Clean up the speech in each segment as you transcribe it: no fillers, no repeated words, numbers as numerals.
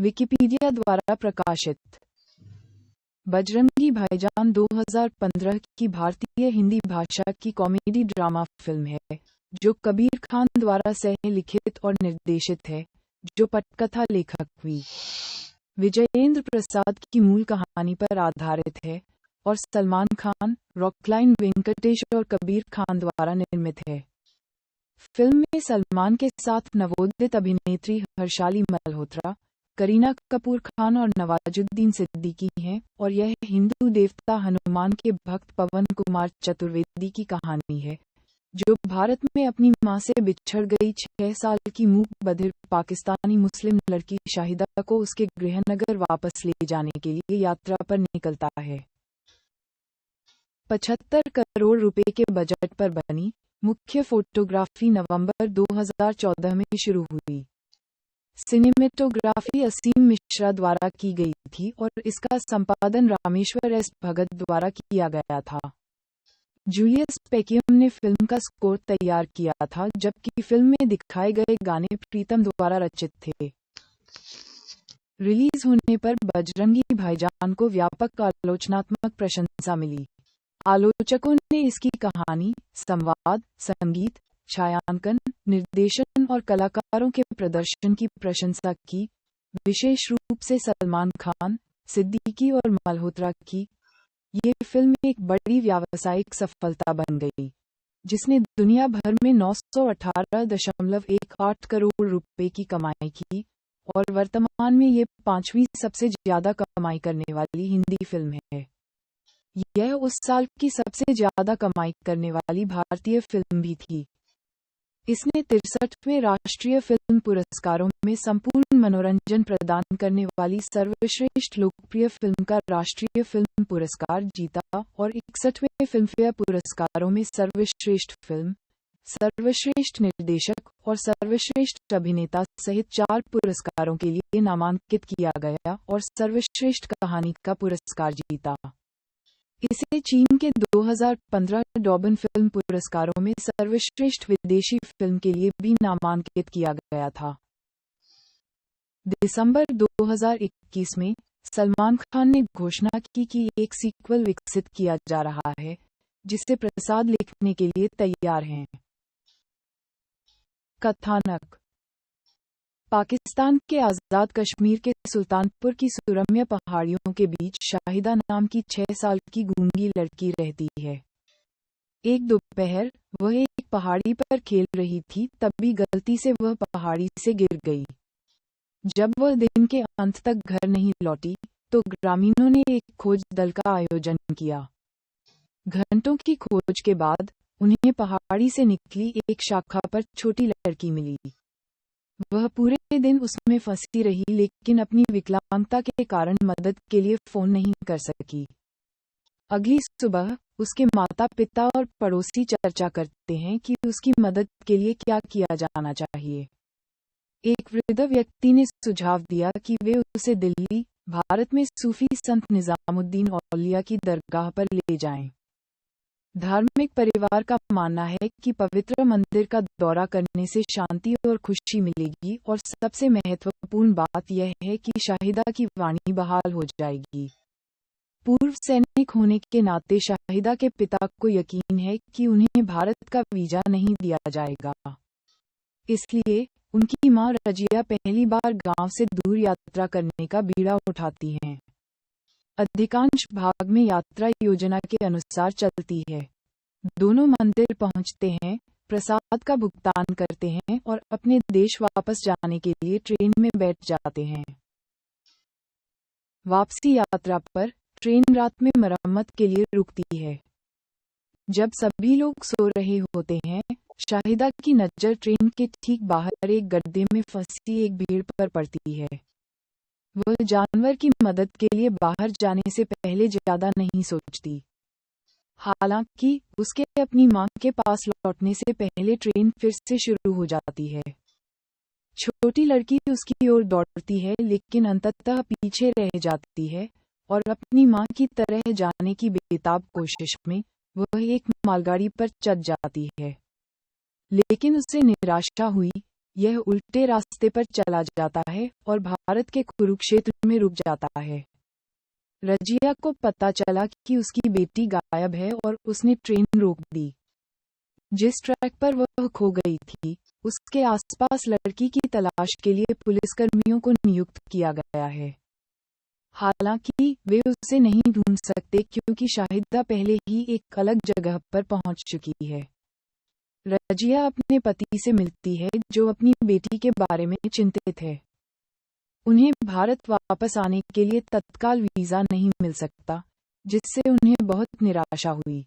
Wikipedia द्वारा प्रकाशित बजरंगी भाईजान 2015 की भारतीय हिंदी भाषा की कॉमेडी ड्रामा फिल्म है जो कबीर खान द्वारा सह-लिखित और निर्देशित है, जो पटकथा लेखक वी. विजयेंद्र प्रसाद की मूल कहानी पर आधारित है और सलमान खान, रॉकलाइन वेंकटेश और कबीर खान द्वारा निर्मित है। फिल्म में सलमान के साथ नवोदित अभिनेत्री हर्षाली मल्होत्रा, करीना कपूर खान और नवाजुद्दीन सिद्दीकी हैं और यह हिंदू देवता हनुमान के भक्त पवन कुमार चतुर्वेदी की कहानी है, जो भारत में अपनी मां से बिछड़ गई 6 साल की मूक बधिर पाकिस्तानी मुस्लिम लड़की शाहिदा को उसके गृहनगर वापस ले जाने के लिए यात्रा पर निकलता है। 75 करोड़ रुपए के बजट पर बनी मुख्य फोटोग्राफी नवंबर 2014 में शुरू हुई। सिनेमेटोग्राफी असीम मिश्रा द्वारा की गई थी और इसका संपादन रामेश्वर एस भगत द्वारा किया गया था। जूलियस पेकियम ने फिल्म का स्कोर तैयार किया था, जबकि फिल्म में दिखाए गए गाने प्रीतम द्वारा रचित थे। रिलीज होने पर बजरंगी भाईजान को व्यापक आलोचनात्मक प्रशंसा मिली। आलोचकों ने इसकी कहानी, संवाद, संगीत, छायांकन, निर्देशन और कलाकारों के प्रदर्शन की प्रशंसा की, विशेष रूप से सलमान खान, सिद्दीकी और मल्होत्रा की। ये फिल्म एक बड़ी व्यावसायिक सफलता बन गई, जिसने दुनिया भर में 918.18 करोड़ रुपए की कमाई की और वर्तमान में ये 5वीं सबसे ज्यादा कमाई करने वाली हिंदी फिल्म है। यह उस साल की सबसे ज्यादा कमाई करने वाली भारतीय फिल्म भी थी। इसने 63वें राष्ट्रीय फिल्म पुरस्कारों में संपूर्ण मनोरंजन प्रदान करने वाली सर्वश्रेष्ठ लोकप्रिय फिल्म का राष्ट्रीय फिल्म पुरस्कार जीता और 61वें फिल्मफेयर पुरस्कारों में सर्वश्रेष्ठ फिल्म, सर्वश्रेष्ठ निर्देशक और सर्वश्रेष्ठ अभिनेता सहित 4 पुरस्कारों के लिए नामांकित किया गया और सर्वश्रेष्ठ कहानी का पुरस्कार जीता। इसे चीन के 2015 डॉबन फिल्म पुरस्कारों में सर्वश्रेष्ठ विदेशी फिल्म के लिए भी नामांकित किया गया था। दिसंबर 2021 में सलमान खान ने घोषणा की कि एक सीक्वल विकसित किया जा रहा है, जिसे प्रसाद लिखने के लिए तैयार हैं। कथानक: पाकिस्तान के आजाद कश्मीर के सुल्तानपुर की सुरम्य पहाड़ियों के बीच शाहिदा नाम की 6 साल की गूंगी लड़की रहती है। एक दोपहर वह एक पहाड़ी पर खेल रही थी, तभी गलती से वह पहाड़ी से गिर गई। जब वह दिन के अंत तक घर नहीं लौटी, तो ग्रामीणों ने एक खोज दल का आयोजन किया। घंटों की खोज के बाद उन्हें पहाड़ी से निकली एक शाखा पर छोटी लड़की मिली। वह पूरे दिन उसमें फंसी रही, लेकिन अपनी विकलांगता के कारण मदद के लिए फोन नहीं कर सकी। अगली सुबह उसके माता-पिता और पड़ोसी चर्चा करते हैं कि उसकी मदद के लिए क्या किया जाना चाहिए। एक वृद्ध व्यक्ति ने सुझाव दिया कि वे उसे दिल्ली, भारत में सूफी संत निजामुद्दीन औलिया की दरगाह पर ले जाएं। धार्मिक परिवार का मानना है कि पवित्र मंदिर का दौरा करने से शांति और खुशी मिलेगी और सबसे महत्वपूर्ण बात यह है कि शाहिदा की वाणी बहाल हो जाएगी। पूर्व सैनिक होने के नाते शाहिदा के पिता को यकीन है कि उन्हें भारत का वीजा नहीं दिया जाएगा। इसलिए उनकी मां रजिया पहली बार गांव से दूर यात्रा करने का बीड़ा उठाती हैं। अधिकांश भाग में यात्रा योजना के अनुसार चलती है। दोनों मंदिर पहुंचते हैं, प्रसाद का भुगतान करते हैं और अपने देश वापस जाने के लिए ट्रेन में बैठ जाते हैं। वापसी यात्रा पर ट्रेन रात में मरम्मत के लिए रुकती है। जब सभी लोग सो रहे होते हैं, शाहिदा की नजर ट्रेन के ठीक बाहर एक गड्ढे में फंसी एक भीड़ पर पड़ती है। वह जानवर की मदद के लिए बाहर जाने से पहले ज्यादा नहीं सोचती। हालांकि उसके अपनी मां के पास लौटने से पहले ट्रेन फिर से शुरू हो जाती है। छोटी लड़की उसकी ओर दौड़ती है, लेकिन अंततः पीछे रह जाती है और अपनी मां की तरह जाने की बेताब कोशिश में वह एक मालगाड़ी पर चढ़ जाती है। लेकिन उसे निराशा हुई, यह उल्टे रास्ते पर चला जाता है और भारत के कुरुक्षेत्र में रुक जाता है। रजिया को पता चला कि उसकी बेटी गायब है और उसने ट्रेन रोक दी। जिस ट्रैक पर वह खो गई थी, उसके आसपास लड़की की तलाश के लिए पुलिसकर्मियों को नियुक्त किया गया है। हालांकि वे उसे नहीं ढूंढ सकते क्योंकि शाहिदा पहले ही एक अलग जगह पर पहुंच चुकी है। रजिया अपने पति से मिलती है जो अपनी बेटी के बारे में चिंतित है। उन्हें भारत वापस आने के लिए तत्काल वीजा नहीं मिल सकता, जिससे उन्हें बहुत निराशा हुई।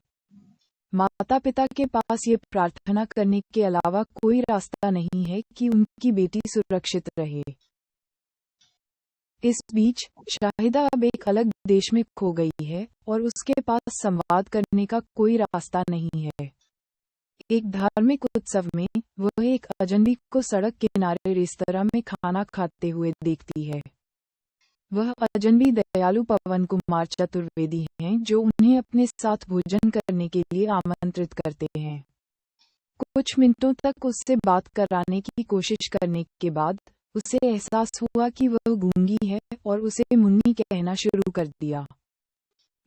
माता पिता के पास ये प्रार्थना करने के अलावा कोई रास्ता नहीं है कि उनकी बेटी सुरक्षित रहे। इस बीच शाहिदा अब एक अलग देश में खो गई है और उसके पास संवाद करने का कोई रास्ता नहीं है। एक धार्मिक उत्सव में वह एक अजनबी को सड़क किनारे रेस्तरां में खाना खाते हुए देखती है। वह अजनबी दयालु पवन कुमार चतुर्वेदी हैं जो उन्हें अपने साथ भोजन करने के लिए आमंत्रित करते हैं। कुछ मिनटों तक उससे बात कराने की कोशिश करने के बाद उसे एहसास हुआ कि वह गूंगी है और उसे मुन्नी कहना शुरू कर दिया।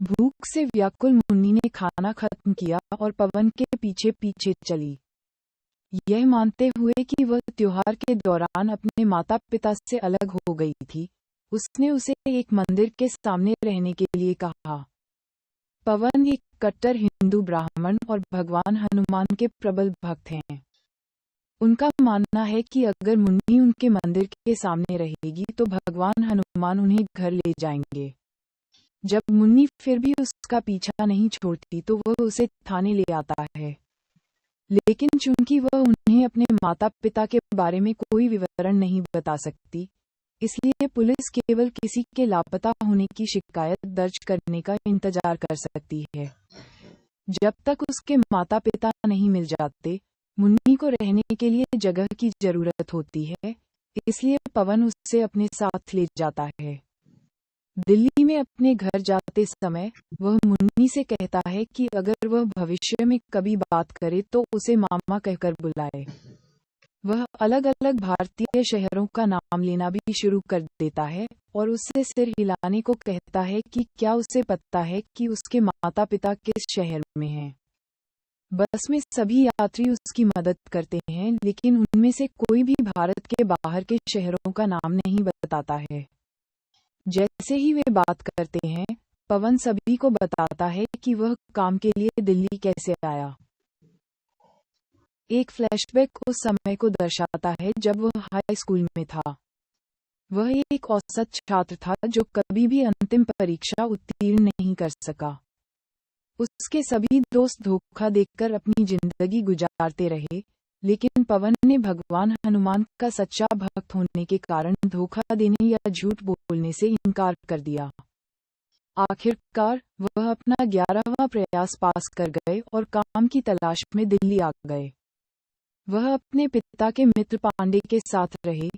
भूख से व्याकुल मुन्नी ने खाना खत्म किया और पवन के पीछे पीछे चली, यह मानते हुए कि वह त्योहार के दौरान अपने माता पिता से अलग हो गई थी। उसने उसे एक मंदिर के सामने रहने के लिए कहा। पवन एक कट्टर हिंदू ब्राह्मण और भगवान हनुमान के प्रबल भक्त हैं। उनका मानना है कि अगर मुन्नी उनके मंदिर के सामने रहेगी तो भगवान हनुमान उन्हें घर ले जाएंगे। जब मुन्नी फिर भी उसका पीछा नहीं छोड़ती तो वह उसे थाने ले आता है, लेकिन चूंकि वह उन्हें अपने माता पिता के बारे में कोई विवरण नहीं बता सकती, इसलिए पुलिस केवल किसी के लापता होने की शिकायत दर्ज करने का इंतजार कर सकती है। जब तक उसके माता पिता नहीं मिल जाते, मुन्नी को रहने के लिए जगह की जरूरत होती है, इसलिए पवन उससे अपने साथ ले जाता है। दिल्ली में अपने घर जाते समय वह मुन्नी से कहता है कि अगर वह भविष्य में कभी बात करे तो उसे मामा कहकर बुलाए। वह अलग अलग भारतीय शहरों का नाम लेना भी शुरू कर देता है और उससे सिर हिलाने को कहता है कि क्या उसे पता है कि उसके माता पिता किस शहर में हैं। बस में सभी यात्री उसकी मदद करते हैं, लेकिन उनमें से कोई भी भारत के बाहर के शहरों का नाम नहीं बताता है। जैसे ही वे बात करते हैं, पवन सभी को बताता है कि वह काम के लिए दिल्ली कैसे आया। एक फ्लैशबैक उस समय को दर्शाता है जब वह हाई स्कूल में था। वह एक औसत छात्र था जो कभी भी अंतिम परीक्षा उत्तीर्ण नहीं कर सका। उसके सभी दोस्त धोखा देकर अपनी जिंदगी गुजारते रहे, लेकिन पवन ने भगवान हनुमान का सच्चा भक्त होने के कारण धोखा देने या झूठ बोलने से इनकार कर दिया। आखिरकार वह अपना 11वां प्रयास पास कर गए और काम की तलाश में दिल्ली आ गए। वह अपने पिता के मित्र पांडे के साथ रहे,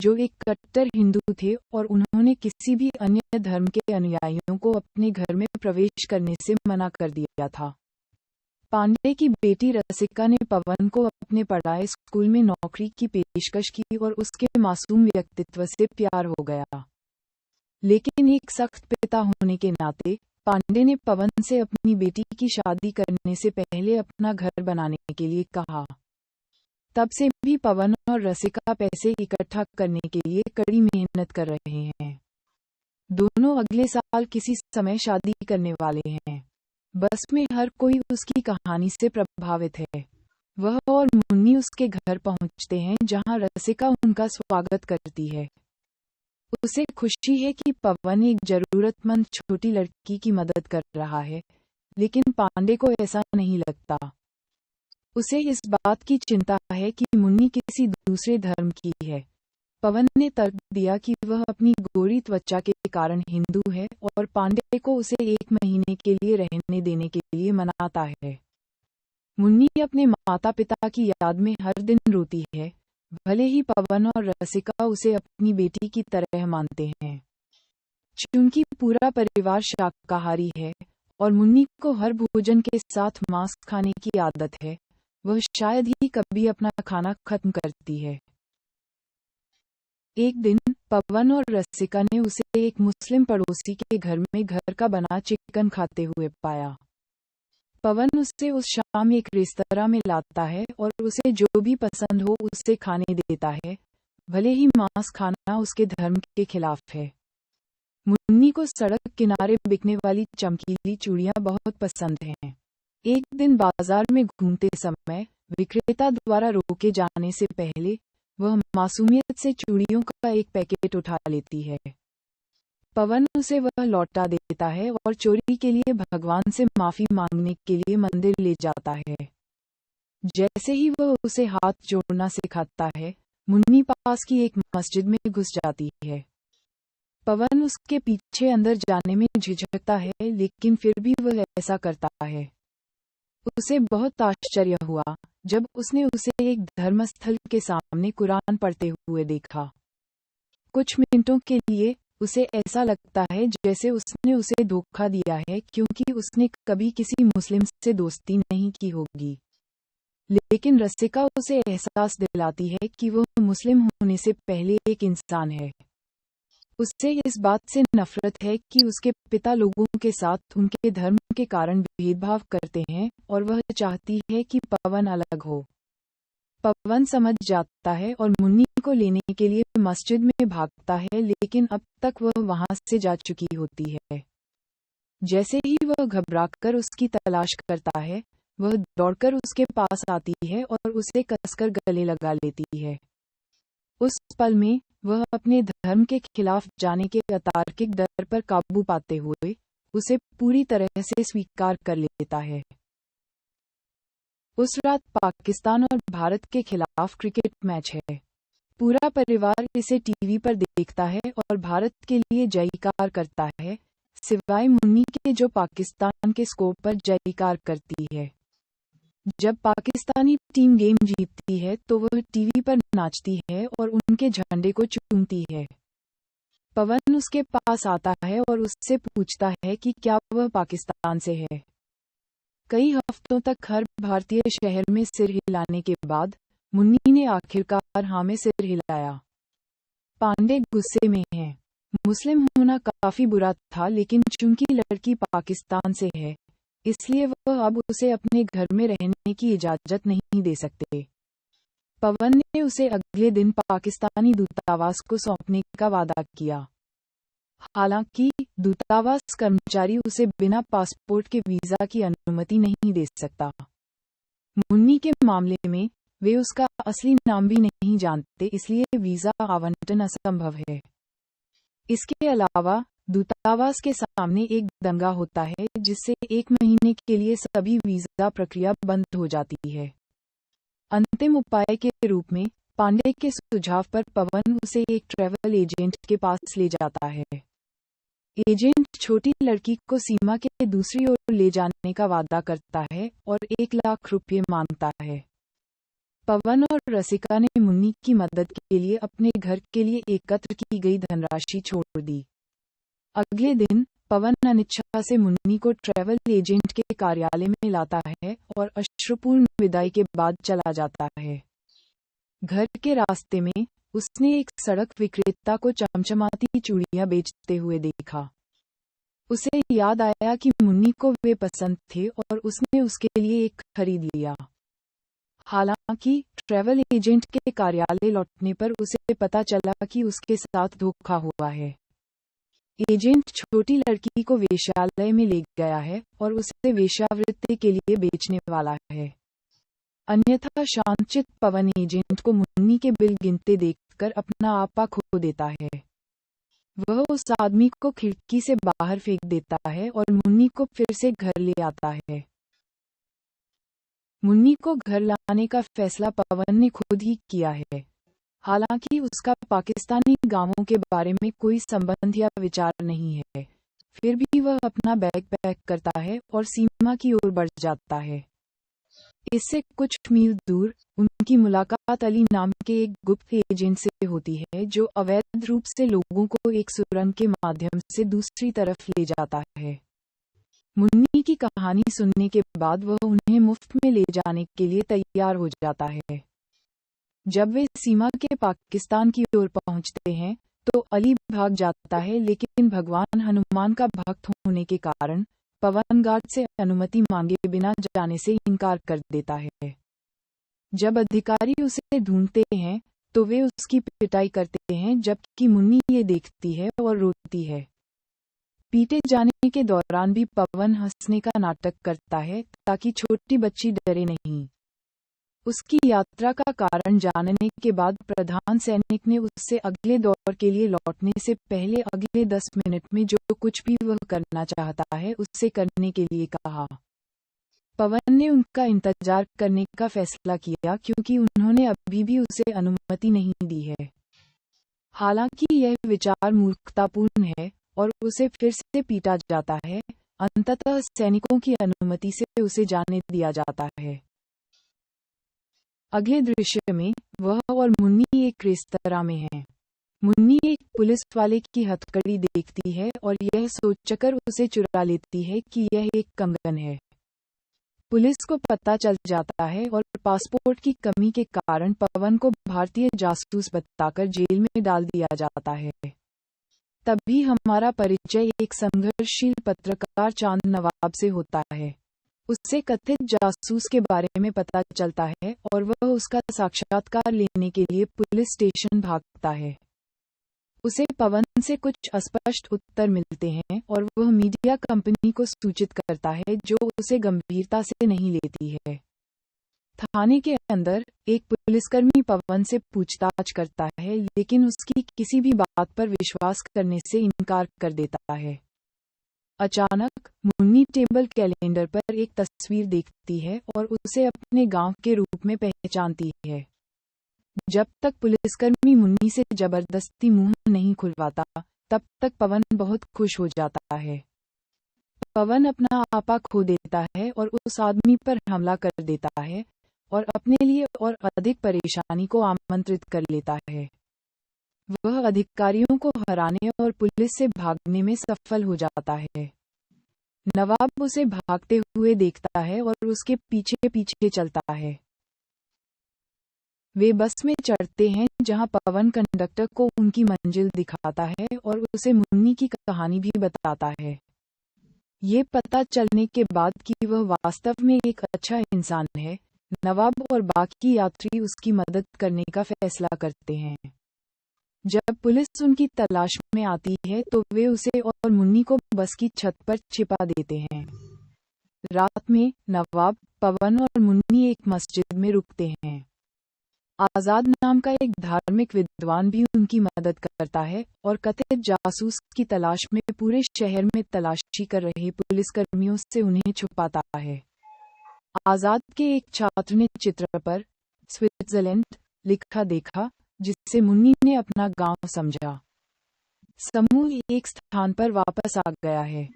जो एक कट्टर हिंदू थे और उन्होंने किसी भी अन्य धर्म के अनुयायियों को अपने घर में प्रवेश करने से मना कर दिया था। पांडे की बेटी रसिका ने पवन को अपने पढ़ाए स्कूल में नौकरी की पेशकश की और उसके मासूम व्यक्तित्व से प्यार हो गया। लेकिन एक सख्त पिता होने के नाते पांडे ने पवन से अपनी बेटी की शादी करने से पहले अपना घर बनाने के लिए कहा। तब से भी पवन और रसिका पैसे इकट्ठा करने के लिए कड़ी मेहनत कर रहे हैं। दोनों अगले साल किसी समय शादी करने वाले हैं। बस में हर कोई उसकी कहानी से प्रभावित है। वह और मुन्नी उसके घर पहुंचते हैं जहां रसिका उनका स्वागत करती है। उसे खुशी है कि पवन एक जरूरतमंद छोटी लड़की की मदद कर रहा है, लेकिन पांडे को ऐसा नहीं लगता। उसे इस बात की चिंता है कि मुन्नी किसी दूसरे धर्म की है। पवन ने तर्क दिया कि वह अपनी गोरी त्वचा के कारण हिंदू है और पांडे को उसे 1 महीने के लिए रहने देने के लिए मनाता है। मुन्नी अपने माता पिता की याद में हर दिन रोती है, भले ही पवन और रसिका उसे अपनी बेटी की तरह मानते हैं। चूंकि पूरा परिवार शाकाहारी है और मुन्नी को हर भोजन के साथ मांस खाने की आदत है, वह शायद ही कभी अपना खाना खत्म करती है। एक दिन पवन और रसिका ने उसे एक मुस्लिम पड़ोसी के घर में घर का बना चिकन खाते हुए पाया। पवन उसे उस शाम एक रेस्तरां में लाता है और उसे जो भी पसंद हो उससे खाने देता है, भले ही मांस खाना उसके धर्म के खिलाफ है। मुन्नी को सड़क किनारे बिकने वाली चमकीली चूड़ियां बहुत पसंद हैं। एक दिन बाजार में घूमते समय विक्रेता द्वारा रोके जाने से पहले वह मासूमियत से चूड़ियों का एक पैकेट उठा लेती है। पवन उसे वह लौटा देता है और चोरी के लिए भगवान से माफी मांगने के लिए मंदिर ले जाता है। जैसे ही वह उसे हाथ जोड़ना सिखाता है, मुन्नी पास की एक मस्जिद में घुस जाती है। पवन उसके पीछे अंदर जाने में झिझकता है, लेकिन फिर भी वह ऐसा करता है। उसे बहुत आश्चर्य हुआ जब उसने उसे एक धर्मस्थल के सामने कुरान पढ़ते हुए देखा। कुछ मिनटों के लिए उसे ऐसा लगता है जैसे उसने उसे धोखा दिया है, क्योंकि उसने कभी किसी मुस्लिम से दोस्ती नहीं की होगी। लेकिन रसिका उसे एहसास दिलाती है कि वह मुस्लिम होने से पहले एक इंसान है। उसे इस बात से नफरत है कि उसके पिता लोगों के साथ उनके धर्म के कारण भेदभाव करते हैं और वह चाहती है कि पवन अलग हो। पवन समझ जाता है और मुन्नी को लेने के लिए मस्जिद में भागता है, लेकिन अब तक वह वहां से जा चुकी होती है। जैसे ही वह घबराकर उसकी तलाश करता है, वह दौड़कर उसके पास आती है और उसे कसकर गले लगा लेती है। उस पल में वह अपने धर्म के खिलाफ जाने के अतार्किक डर पर काबू पाते हुए उसे पूरी तरह से स्वीकार कर लेता है। उस रात पाकिस्तान और भारत के खिलाफ क्रिकेट मैच है। पूरा परिवार इसे टीवी पर देखता है और भारत के लिए जयकार करता है, सिवाय मुन्नी के जो पाकिस्तान के स्कोर पर जयकार करती है। जब पाकिस्तानी टीम गेम जीतती है तो वह टीवी पर नाचती है और उनके झंडे को चूमती है। पवन उसके पास आता है और उससे पूछता है कि क्या वह पाकिस्तान से है। कई हफ्तों तक हर भारतीय शहर में सिर हिलाने के बाद मुन्नी ने आखिरकार हाँ में सिर हिलाया। पांडे गुस्से में है। मुस्लिम होना काफी बुरा था, लेकिन चूंकि लड़की पाकिस्तान से है, इसलिए वह अब उसे अपने घर में रहने की इजाजत नहीं दे सकते। पवन ने उसे अगले दिन पाकिस्तानी दूतावास को सौंपने का वादा किया। हालांकि दूतावास कर्मचारी उसे बिना पासपोर्ट के वीजा की अनुमति नहीं दे सकता। मुन्नी के मामले में वे उसका असली नाम भी नहीं जानते, इसलिए वीजा आवंटन असंभव है। इसके अलावा दूतावास के सामने एक दंगा होता है, जिससे 1 महीने के लिए सभी वीजा प्रक्रिया बंद हो जाती है। अंतिम उपाय के रूप में पांडे के सुझाव पर पवन उसे एक ट्रैवल एजेंट के पास ले जाता है। एजेंट छोटी लड़की को सीमा के दूसरी ओर ले जाने का वादा करता है और 1 लाख रुपये मांगता है। पवन और रसिका ने मुन्नी की मदद के लिए अपने घर के लिए एकत्र की गई धनराशि छोड़ दी। अगले दिन पवन अनिच्छा से मुन्नी को ट्रैवल एजेंट के कार्यालय में लाता है और अश्रुपूर्ण विदाई के बाद चला जाता है। घर के रास्ते में उसने एक सड़क विक्रेता को चमचमाती चूड़ियां बेचते हुए देखा। उसे याद आया कि मुन्नी को वे पसंद थे और उसने उसके लिए एक खरीद लिया। हालांकि ट्रैवल एजेंट के कार्यालय लौटने पर उसे पता चला कि उसके साथ धोखा हुआ है। एजेंट छोटी लड़की को वेश्यालय में ले गया है और उसे वेश्यावृत्ति के लिए बेचने वाला है। अन्यथा शांतचित्त पवन एजेंट को मुन्नी के बिल गिनते देखकर अपना आपा खो देता है। वह उस आदमी को खिड़की से बाहर फेंक देता है और मुन्नी को फिर से घर ले आता है। मुन्नी को घर लाने का फैसला पवन ने खुद ही किया है। हालांकि उसका पाकिस्तानी गांवों के बारे में कोई संबंध या विचार नहीं है, फिर भी वह अपना बैग पैक करता है और सीमा की ओर बढ़ जाता है। इससे कुछ मील दूर उनकी मुलाकात अली नाम के एक गुप्त एजेंट से होती है, जो अवैध रूप से लोगों को एक सुरंग के माध्यम से दूसरी तरफ ले जाता है। मुन्नी की कहानी सुनने के बाद वह उन्हें मुफ्त में ले जाने के लिए तैयार हो जाता है। जब वे सीमा के पाकिस्तान की ओर पहुंचते हैं तो अली भाग जाता है, लेकिन भगवान हनुमान का भक्त होने के कारण पवन गार्ड से अनुमति मांगे बिना जाने से इनकार कर देता है। जब अधिकारी उसे ढूंढते हैं तो वे उसकी पिटाई करते हैं, जबकि मुन्नी ये देखती है और रोती है। पीटे जाने के दौरान भी पवन हंसने का नाटक करता है ताकि छोटी बच्ची डरे नहीं। उसकी यात्रा का कारण जानने के बाद प्रधान सैनिक ने उससे अगले दौर के लिए लौटने से पहले अगले 10 मिनट में जो कुछ भी वह करना चाहता है उससे करने के लिए कहा। पवन ने उनका इंतजार करने का फैसला किया क्योंकि उन्होंने अभी भी उसे अनुमति नहीं दी है। हालांकि यह विचार मूर्खतापूर्ण है और उसे फिर से पीटा जाता है, अंततः सैनिकों की अनुमति से उसे जाने दिया जाता है। अगले दृश्य में वह और मुन्नी एक रेस्तरां में हैं। मुन्नी एक पुलिस वाले की हथकड़ी देखती है और यह सोचकर उसे चुरा लेती है कि यह एक कंगन है। पुलिस को पता चल जाता है और पासपोर्ट की कमी के कारण पवन को भारतीय जासूस बताकर जेल में डाल दिया जाता है। तभी हमारा परिचय एक संघर्षशील पत्रकार चांद नवाब से होता है। उससे कथित जासूस के बारे में पता चलता है और वह उसका साक्षात्कार लेने के लिए पुलिस स्टेशन भागता है। उसे पवन से कुछ अस्पष्ट उत्तर मिलते हैं और वह मीडिया कंपनी को सूचित करता है, जो उसे गंभीरता से नहीं लेती है। थाने के अंदर एक पुलिसकर्मी पवन से पूछताछ करता है, लेकिन उसकी किसी भी बात पर विश्वास करने से इनकार कर देता है। अचानक मुन्नी टेबल कैलेंडर पर एक तस्वीर देखती है और उसे अपने गांव के रूप में पहचानती है। जब तक पुलिसकर्मी मुन्नी से जबरदस्ती मुंह नहीं खुलवाता, तब तक पवन बहुत खुश हो जाता है। पवन अपना आपा खो देता है और उस आदमी पर हमला कर देता है और अपने लिए और अधिक परेशानी को आमंत्रित कर लेता है। वह अधिकारियों को हराने और पुलिस से भागने में सफल हो जाता है। नवाब उसे भागते हुए देखता है और उसके पीछे पीछे चलता है। वे बस में चढ़ते हैं, जहां पवन कंडक्टर को उनकी मंजिल दिखाता है और उसे मुन्नी की कहानी भी बताता है। ये पता चलने के बाद कि वह वास्तव में एक अच्छा इंसान है, नवाब और बाकी यात्री उसकी मदद करने का फैसला करते हैं। जब पुलिस उनकी तलाश में आती है तो वे उसे और मुन्नी को बस की छत पर छिपा देते हैं। रात में नवाब, पवन और मुन्नी एक मस्जिद में रुकते हैं। आजाद नाम का एक धार्मिक विद्वान भी उनकी मदद करता है और कथित जासूस की तलाश में पूरे शहर में तलाशी कर रहे पुलिसकर्मियों से उन्हें छुपाता है। आजाद के एक छात्र ने चित्र पर स्विट्जरलैंड लिखा देखा, जिससे मुन्नी ने अपना गांव समझा। समूह एक स्थान पर वापस आ गया है।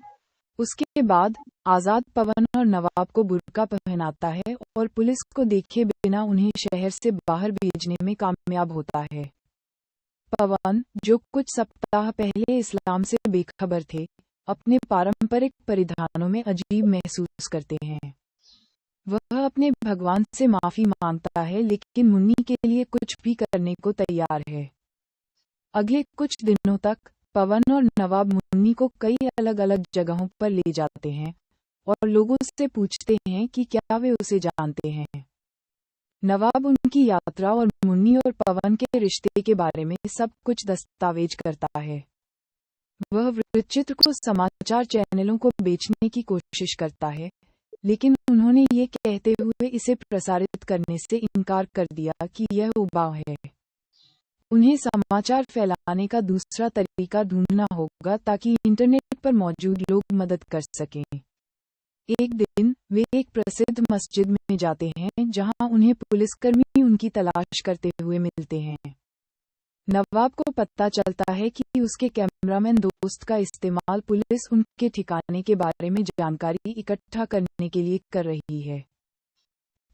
उसके बाद आजाद पवन और नवाब को बुर्का पहनाता है और पुलिस को देखे बिना उन्हें शहर से बाहर भेजने में कामयाब होता है। पवन, जो कुछ सप्ताह पहले इस्लाम से बेखबर थे, अपने पारंपरिक परिधानों में अजीब महसूस करते हैं। वह अपने भगवान से माफी मांगता है, लेकिन मुन्नी के लिए कुछ भी करने को तैयार है। अगले कुछ दिनों तक पवन और नवाब मुन्नी को कई अलग अलग जगहों पर ले जाते हैं और लोगों से पूछते हैं कि क्या वे उसे जानते हैं। नवाब उनकी यात्रा और मुन्नी और पवन के रिश्ते के बारे में सब कुछ दस्तावेज करता है। वह वृत्तचित्र को समाचार चैनलों को बेचने की कोशिश करता है, लेकिन उन्होंने ये कहते हुए इसे प्रसारित करने से इनकार कर दिया कि यह उबाऊ है। उन्हें समाचार फैलाने का दूसरा तरीका ढूंढना होगा ताकि इंटरनेट पर मौजूद लोग मदद कर सकें। एक दिन वे एक प्रसिद्ध मस्जिद में जाते हैं, जहां उन्हें पुलिसकर्मी उनकी तलाश करते हुए मिलते हैं। नवाब को पता चलता है कि उसके कैमरामैन दोस्त का इस्तेमाल पुलिस उनके ठिकाने के बारे में जानकारी इकट्ठा करने के लिए कर रही है।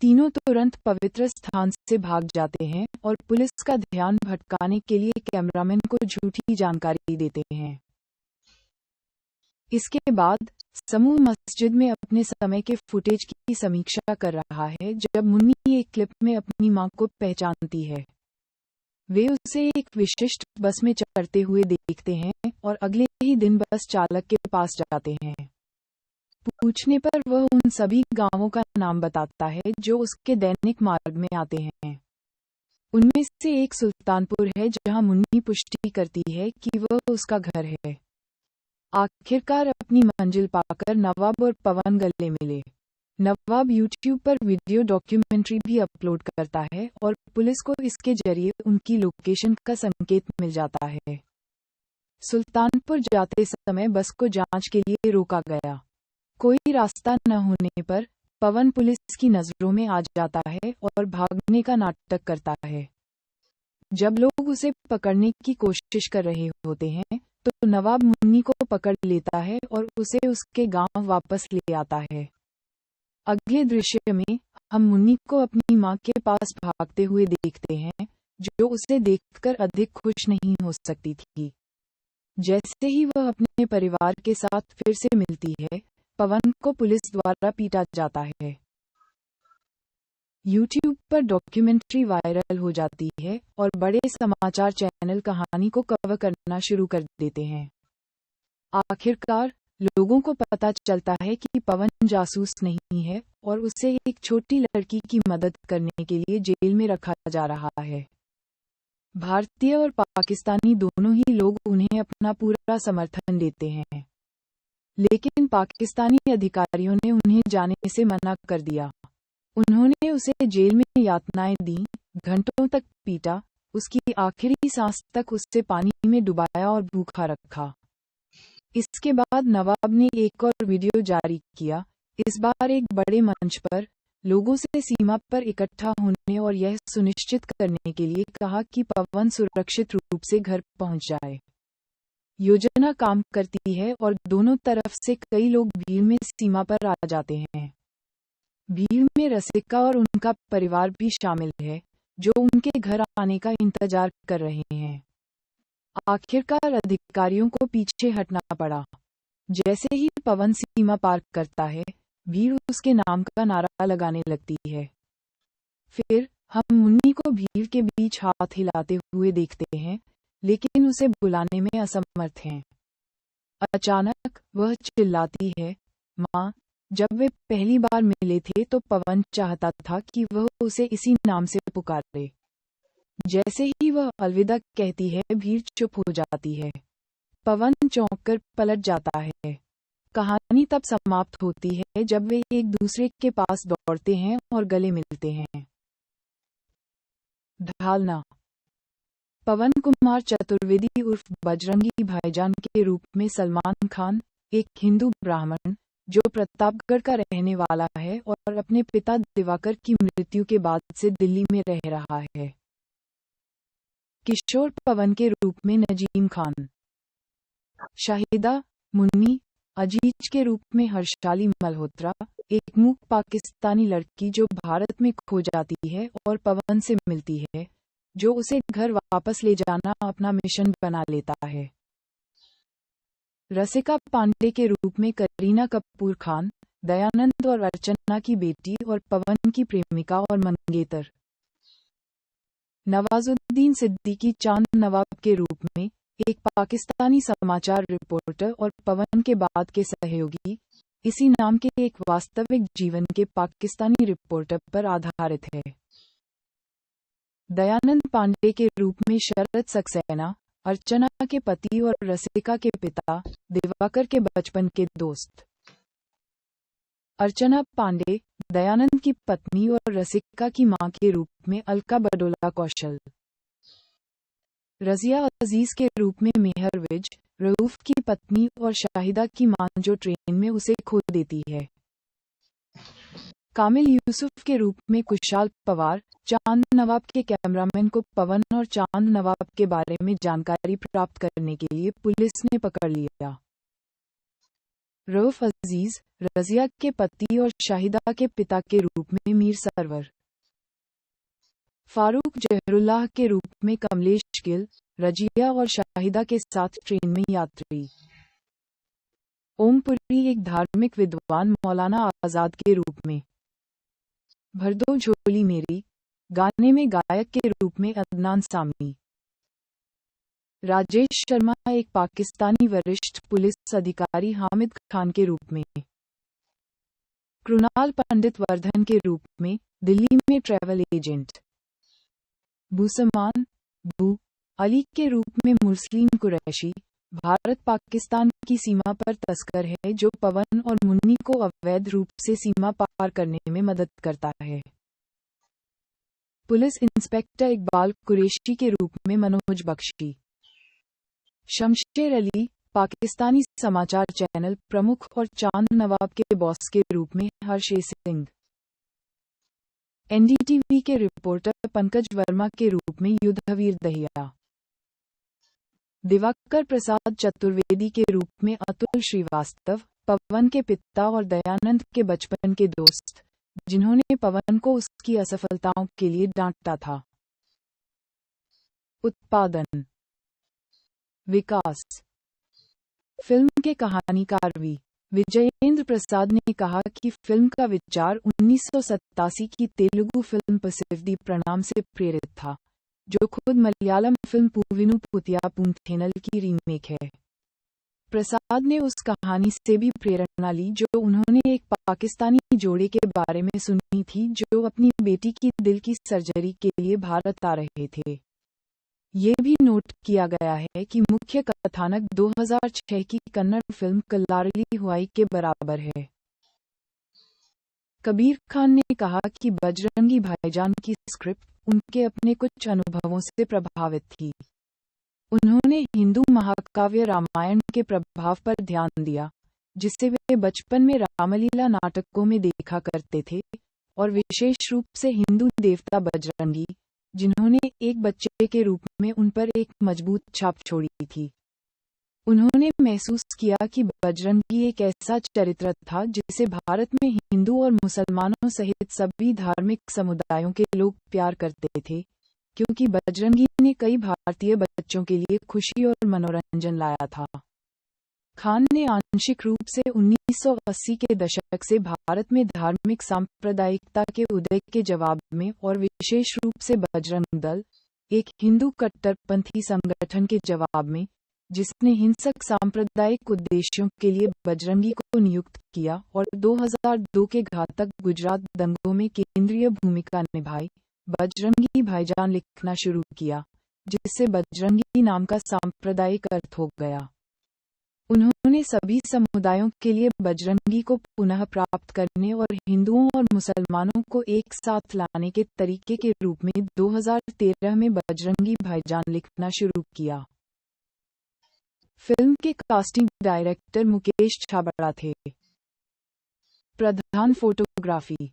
तीनों तुरंत पवित्र स्थान से भाग जाते हैं और पुलिस का ध्यान भटकाने के लिए कैमरामैन को झूठी जानकारी देते हैं। इसके बाद समूह मस्जिद में अपने समय के फुटेज की समीक्षा कर रहा है जब मुन्नी एक क्लिप में अपनी मां को पहचानती है। वे उसे एक विशिष्ट बस में चढ़ते हुए देखते हैं और अगले ही दिन बस चालक के पास जाते हैं। पूछने पर वह उन सभी गांवों का नाम बताता है जो उसके दैनिक मार्ग में आते हैं। उनमें से एक सुल्तानपुर है जहां मुन्नी पुष्टि करती है कि वह उसका घर है। आखिरकार अपनी मंजिल पाकर नवाब और पवन गले मिले। नवाब यूट्यूब पर वीडियो डॉक्यूमेंट्री भी अपलोड करता है और पुलिस को इसके जरिए उनकी लोकेशन का संकेत मिल जाता है। सुल्तानपुर जाते समय बस को जांच के लिए रोका गया। कोई रास्ता न होने पर पवन पुलिस की नजरों में आ जाता है और भागने का नाटक करता है। जब लोग उसे पकड़ने की कोशिश कर रहे होते हैं तो नवाब मुन्नी को पकड़ लेता है और उसे उसके गांव वापस ले आता है। अगले दृश्य में हम मुन्नी को अपनी मां के पास भागते हुए देखते हैं, जो उसे देखकर अधिक खुश नहीं हो सकती थी। जैसे ही वह अपने परिवार के साथ फिर से मिलती है, पवन को पुलिस द्वारा पीटा जाता है। YouTube पर डॉक्यूमेंट्री वायरल हो जाती है और बड़े समाचार चैनल कहानी को कवर करना शुरू कर देते हैं। आखिरकार लोगों को पता चलता है कि पवन जासूस नहीं है और उसे एक छोटी लड़की की मदद करने के लिए जेल में रखा जा रहा है। भारतीय और पाकिस्तानी दोनों ही लोग उन्हें अपना पूरा समर्थन देते हैं, लेकिन पाकिस्तानी अधिकारियों ने उन्हें जाने से मना कर दिया। उन्होंने उसे जेल में यातनाएं दी, घंटों तक पीटा, उसकी आखिरी सांस तक उसे पानी में डुबाया और भूखा रखा। इसके बाद नवाब ने एक और वीडियो जारी किया, इस बार एक बड़े मंच पर लोगों से सीमा पर इकट्ठा होने और यह सुनिश्चित करने के लिए कहा कि पवन सुरक्षित रूप से घर पहुंच जाए। योजना काम करती है और दोनों तरफ से कई लोग भीड़ में सीमा पर आ जाते हैं। भीड़ में रसिका और उनका परिवार भी शामिल है, जो उनके घर आने का इंतजार कर रहे हैं। आखिरकार अधिकारियों को पीछे हटना पड़ा। जैसे ही पवन सीमा पार करता है, भीड़ उसके नाम का नारा लगाने लगती है। फिर हम मुन्नी को भीड़ के बीच हाथ हिलाते हुए देखते हैं, लेकिन उसे बुलाने में असमर्थ हैं। अचानक वह चिल्लाती है, माँ। जब वे पहली बार मिले थे तो पवन चाहता था कि वह उसे इसी नाम से पुकारे। जैसे ही वह अलविदा कहती है, भीड़ चुप हो जाती है। पवन चौंककर पलट जाता है। कहानी तब समाप्त होती है जब वे एक दूसरे के पास दौड़ते हैं और गले मिलते हैं। ढालना। पवन कुमार चतुर्वेदी उर्फ बजरंगी भाईजान के रूप में सलमान खान, एक हिंदू ब्राह्मण जो प्रतापगढ़ का रहने वाला है और अपने पिता दिवाकर की मृत्यु के बाद से दिल्ली में रह रहा है। किशोर पवन के रूप में नजीम खान। शाहिदा मुन्नी अजीज के रूप में हर्षाली मल्होत्रा, एक मूक पाकिस्तानी लड़की जो भारत में खो जाती है और पवन से मिलती है, जो उसे घर वापस ले जाना अपना मिशन बना लेता है। रसिका पांडे के रूप में करीना कपूर खान, दयानंद और अर्चना की बेटी और पवन की प्रेमिका और मंगेतर। नवाजुद्दीन सिद्दीकी चांद नवाब के रूप में एक पाकिस्तानी समाचार रिपोर्टर और पवन के बाद के सहयोगी, इसी नाम के एक वास्तविक जीवन के पाकिस्तानी रिपोर्टर पर आधारित है। दयानंद पांडे के रूप में शरद सक्सेना, अर्चना के पति और रसिका के पिता, दिवाकर के बचपन के दोस्त। अर्चना पांडे, दयानंद की पत्नी और रसिका की मां के रूप में अलका बडोला कौशल। रजिया अजीज के रूप में मेहर विज, रऊफ की पत्नी और शाहिदा की मां जो ट्रेन में उसे खो देती है। कामिल यूसुफ के रूप में कुशाल पवार, चांद नवाब के कैमरामैन को पवन और चांद नवाब के बारे में जानकारी प्राप्त करने के लिए पुलिस ने पकड़ लिया। रऊफ अजीज, रजिया के पति और शाहिदा के पिता के रूप में मीर सरवर। फारूक जहरुल्लाह के रूप में कमलेश गिल, रजिया और शाहिदा के साथ ट्रेन में यात्री। ओम पुरी एक धार्मिक विद्वान मौलाना आजाद के रूप में। भर दो झोली मेरी गाने में गायक के रूप में अदनान सामी। राजेश शर्मा एक पाकिस्तानी वरिष्ठ पुलिस अधिकारी हामिद खान के रूप में। कृणाल पंडित वर्धन के रूप में दिल्ली में ट्रैवल एजेंट। बुसमान बू अली के रूप में मुरसलीन कुरैशी भारत पाकिस्तान की सीमा पर तस्कर है जो पवन और मुन्नी को अवैध रूप से सीमा पार करने में मदद करता है। पुलिस इंस्पेक्टर इकबाल कुरैशी के रूप में मनोज बख्शी। शमशेर अली पाकिस्तानी समाचार चैनल प्रमुख और चांद नवाब के बॉस के रूप में हर्ष सिंह। एनडीटीवी के रिपोर्टर पंकज वर्मा के रूप में युद्धवीर दहिया। दिवाकर प्रसाद चतुर्वेदी के रूप में अतुल श्रीवास्तव पवन के पिता और दयानंद के बचपन के दोस्त, जिन्होंने पवन को उसकी असफलताओं के लिए डांटा था। उत्पादन विकास फिल्म के कहानीकार विजयेंद्र प्रसाद ने कहा कि फिल्म का विचार 1987 की तेलुगु फिल्म पसिफिदी प्रणाम से प्रेरित था, जो खुद मलयालम फिल्म पूविनु पुतिया पूंथेनल की रीमेक है। प्रसाद ने उस कहानी से भी प्रेरणा ली जो उन्होंने एक पाकिस्तानी जोड़े के बारे में सुनी थी जो अपनी बेटी की दिल की सर्जरी के लिए भारत आ रहे थे। ये भी नोट किया गया है कि मुख्य कथानक 2006 की कन्नड़ फिल्म कल्लारली हुआई के बराबर है। कबीर खान ने कहा कि बजरंगी भाईजान की स्क्रिप्ट उनके अपने कुछ अनुभवों से प्रभावित थी। उन्होंने हिंदू महाकाव्य रामायण के प्रभाव पर ध्यान दिया, जिसे वे बचपन में रामलीला नाटकों में देखा करते थे, और विशेष रूप से हिंदू देवता बजरंगी, जिन्होंने एक बच्चे के रूप में उन पर एक मजबूत छाप छोड़ी थी। उन्होंने महसूस किया कि बजरंगी एक ऐसा चरित्र था जिसे भारत में हिंदू और मुसलमानों सहित सभी धार्मिक समुदायों के लोग प्यार करते थे, क्योंकि बजरंगी ने कई भारतीय बच्चों के लिए खुशी और मनोरंजन लाया था। खान ने आंशिक रूप से 1980 के दशक से भारत में धार्मिक सांप्रदायिकता के उदय के जवाब में और विशेष रूप से बजरंग दल, एक हिंदू कट्टरपंथी संगठन के जवाब में, जिसने हिंसक सांप्रदायिक उद्देश्यों के लिए बजरंगी को नियुक्त किया और 2002 के घातक गुजरात दंगों में केंद्रीय भूमिका निभाई, बजरंगी भाईजान लिखना शुरू किया, जिससे बजरंगी नाम का सांप्रदायिक अर्थ हो गया। उन्होंने सभी समुदायों के लिए बजरंगी को पुनः प्राप्त करने और हिंदुओं और मुसलमानों को एक साथ लाने के तरीके के रूप में 2013 में बजरंगी भाईजान लिखना शुरू किया। फिल्म के कास्टिंग डायरेक्टर मुकेश छाबड़ा थे। प्रधान फोटोग्राफी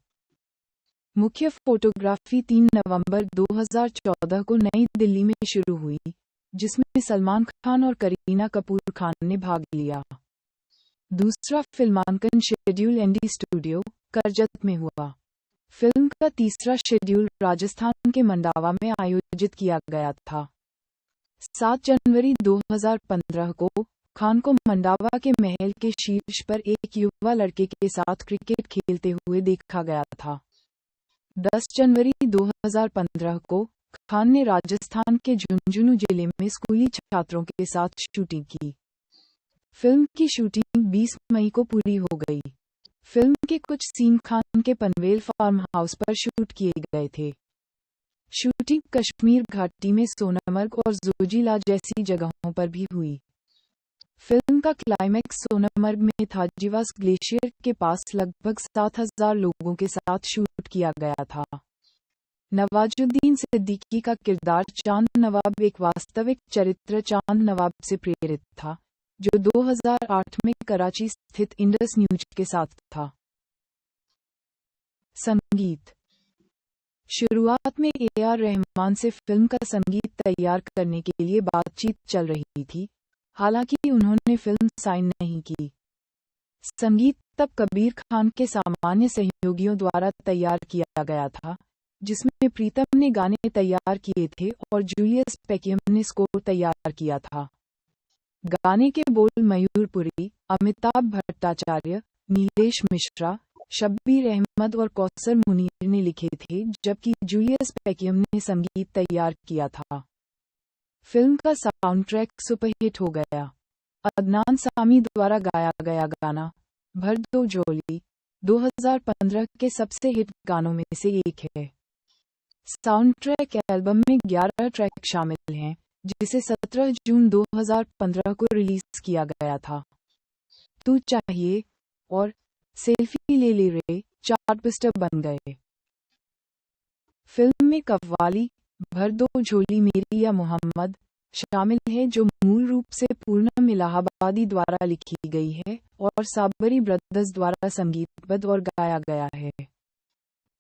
मुख्य फोटोग्राफी 3 नवंबर 2014 को नई दिल्ली में शुरू हुई, जिसमें सलमान खान और करीना कपूर खान ने भाग लिया। दूसरा फिल्मांकन शेड्यूल एनडी स्टूडियो, करजत में हुआ। फिल्म का तीसरा शेड्यूल राजस्थान के मंडावा में आयोजित किया गया था। 7 जनवरी 2015 को खान को मंडावा के महल के शीर्ष पर एक युवा लड़के के साथ क्रिकेट खेलते हुए देखा गया था। 10 जनवरी 2015 को खान ने राजस्थान के झुंझुनू जिले में स्कूली छात्रों के साथ शूटिंग की। फिल्म की शूटिंग 20 मई को पूरी हो गई। फिल्म के कुछ सीन खान के पनवेल फार्म हाउस पर शूट किए गए थे। शूटिंग कश्मीर घाटी में सोनमर्ग और जोजिला जैसी जगहों पर भी हुई। फिल्म का क्लाइमैक्स सोनमर्ग में था, जीवास ग्लेशियर के पास लगभग 7000 लोगों के साथ शूट किया गया था। नवाजुद्दीन सिद्दीकी का किरदार चांद नवाब एक वास्तविक चरित्र चांद नवाब से प्रेरित था, जो 2008 में कराची स्थित इंडस न्यूज के साथ था। संगीत शुरुआत में AR रहमान से फिल्म का संगीत तैयार करने के लिए बातचीत चल रही थी, हालांकि उन्होंने फिल्म साइन नहीं की। संगीत तब कबीर खान के सामान्य सहयोगियों द्वारा तैयार किया गया था, जिसमें प्रीतम ने गाने तैयार किए थे और जूलियस पेकियम ने स्कोर तैयार किया था। गाने के बोल मयूर पुरी, अमिताभ भट्टाचार्य, नीलेश मिश्रा, शब्बीर अहमद और कौसर मुनीर ने लिखे थे, जबकि जूलियस पेकियम ने संगीत तैयार किया था। फिल्म का साउंड ट्रैक सुपरहिट हो गया। अदनान सामी द्वारा गाया गया गाना भर दो झोली 2015 के सबसे हिट गानों में से एक है। साउंड ट्रैक एल्बम में 11 ट्रैक शामिल हैं, जिसे 17 जून 2015 को रिलीज किया गया था। तू चाहिए और सेल्फी ले ले रे चार्टबस्टर बन गए। फिल्म में कव्वाली, भर दो झोली मेरी या मोहम्मद शामिल है, जो मूल रूप से पूनम इलाहाबादी द्वारा लिखी गई है और साबरी ब्रदर्स द्वारा संगीतबद्ध और गाया गया है।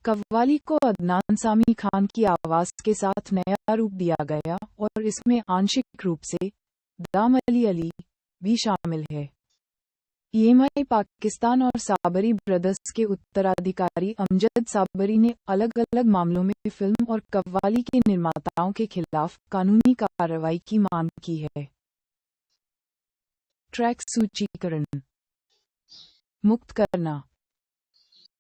कव्वाली को अदनान सामी खान की आवाज के साथ नया रूप दिया गया और इसमें आंशिक रूप से दाम अली अली भी शामिल है। EMI पाकिस्तान और साबरी ब्रदर्स के उत्तराधिकारी अमजद साबरी ने अलग-अलग मामलों में फिल्म और कव्वाली के निर्माताओं के खिलाफ कानूनी कार्रवाई की मांग की है। ट्रैक सूचीकरण मुक्त करना।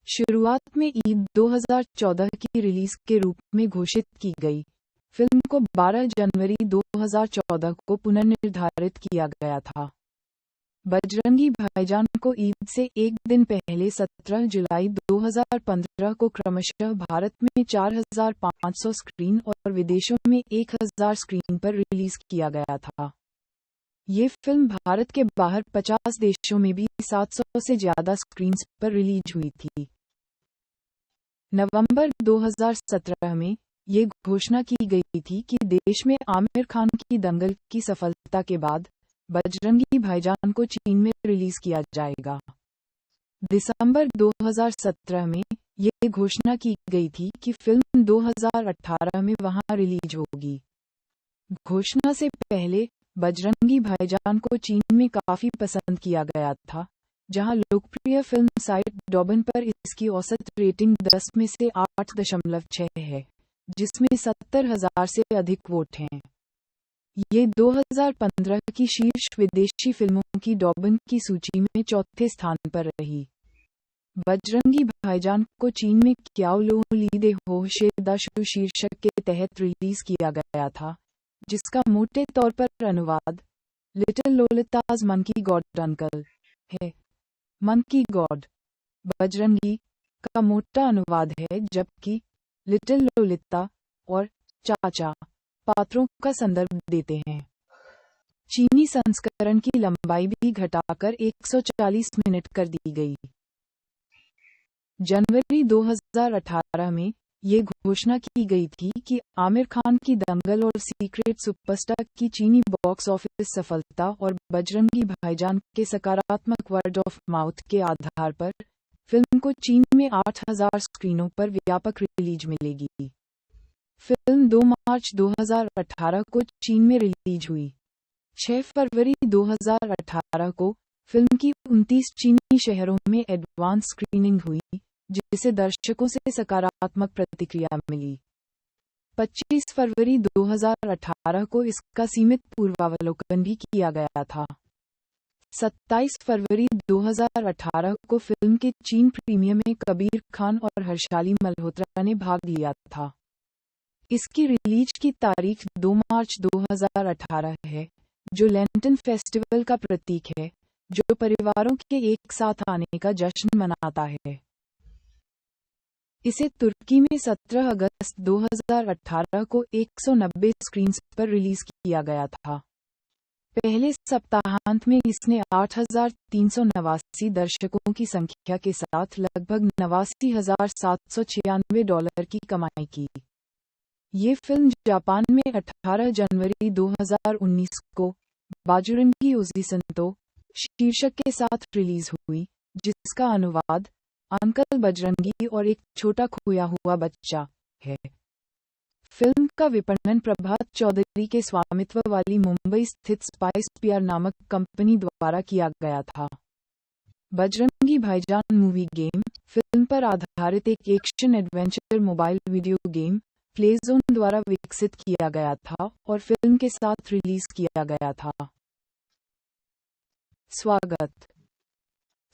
शुरुआत में ईद 2014 की रिलीज के रूप में घोषित की गई। फिल्म को 12 जनवरी 2014 को पुनर्निर्धारित किया गया था। बजरंगी भाईजान को ईद से एक दिन पहले 17 जुलाई 2015 को क्रमशः भारत में 4500 स्क्रीन और विदेशों में 1000 स्क्रीन पर रिलीज किया गया था। ये फिल्म भारत के बाहर 50 देशों में भी 700 से ज्यादा स्क्रीन्स पर रिलीज हुई थी। नवंबर 2017 में ये घोषणा की गई थी कि देश में आमिर खान की दंगल की सफलता के बाद बजरंगी भाईजान को चीन में रिलीज किया जाएगा। दिसंबर 2017 में ये घोषणा की गई थी कि फिल्म 2018 में वहां रिलीज होगी। घोषणा से पहले बजरंगी भाईजान को चीन में काफी पसंद किया गया था, जहां लोकप्रिय फिल्म साइट डॉबन पर इसकी औसत रेटिंग 10 में से 8.6 है, जिसमें 70,000 से अधिक वोट हैं। ये 2015 की शीर्ष विदेशी फिल्मों की डॉबन की सूची में चौथे स्थान पर रही। बजरंगी भाईजान को चीन में क्याओ लो ली दे हो शे दाशु शीर्षक के तहत रिलीज किया गया था, जिसका मोटे तौर पर अनुवाद लिटिल लोलिताज मंकी गॉड अंकल है। मंकी गॉड बजरंगी का मोटा अनुवाद है, जबकि लिटिल लोलिता और चाचा पात्रों का संदर्भ देते हैं। चीनी संस्करण की लंबाई भी घटाकर 140 मिनट कर दी गई। जनवरी 2018 में ये घोषणा की गई थी कि आमिर खान की दंगल और सीक्रेट सुपरस्टार की चीनी बॉक्स ऑफिस सफलता और बजरंगी भाईजान के सकारात्मक वर्ड ऑफ माउथ के आधार पर फिल्म को चीन में 8000 स्क्रीनों पर व्यापक रिलीज मिलेगी। फिल्म 2 मार्च 2018 को चीन में रिलीज हुई। 6 फरवरी 2018 को फिल्म की 29 चीनी शहरों में एडवांस स्क्रीनिंग हुई, जिसे दर्शकों से सकारात्मक प्रतिक्रिया मिली। 25 फरवरी 2018 को इसका सीमित पूर्वावलोकन भी किया गया था। 27 फरवरी 2018 को फिल्म के चीन प्रीमियर में कबीर खान और हर्षाली मल्होत्रा ने भाग लिया था। इसकी रिलीज की तारीख 2 मार्च 2018 है, जो लेंटन फेस्टिवल का प्रतीक है, जो परिवारों के एक साथ आने का जश्न मनाता है। इसे तुर्की में 17 अगस्त 2018 को 190 स्क्रीन्स पर रिलीज किया गया था। पहले सप्ताहांत में इसने 8,389 दर्शकों की संख्या के साथ लगभग $89,796 की कमाई की। ये फिल्म जापान में 18 जनवरी 2019 को बाजुरंगी ओजीसंतो शीर्षक के साथ रिलीज हुई, जिसका अनुवाद अंकल बजरंगी और एक छोटा खोया हुआ बच्चा है। फिल्म का विपणन प्रभात चौधरी के स्वामित्व वाली मुंबई स्थित स्पाइस पीआर नामक कंपनी द्वारा किया गया था। बजरंगी भाईजान मूवी गेम फिल्म पर आधारित एक action adventure mobile video game Playzone द्वारा विकसित किया गया था और फिल्म के साथ रिलीज किया गया था। स्वागत।